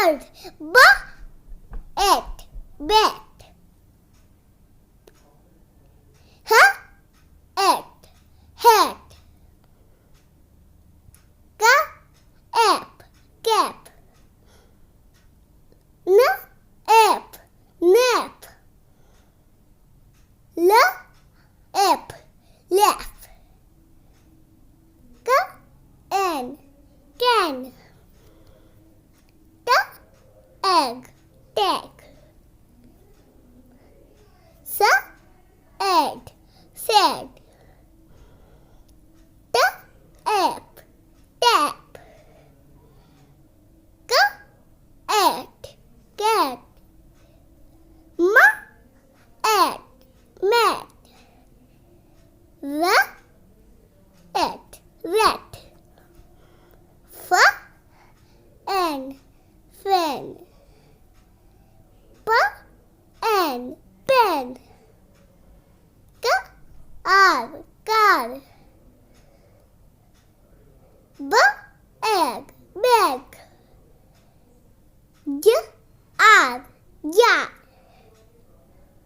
bird. B at bat. H at hat. K app cap. N app nap. L app laugh. K an can. T egg tag. S ad sad. T app tap. K at cat. M at mat. V at rat. F and fan. P and pen.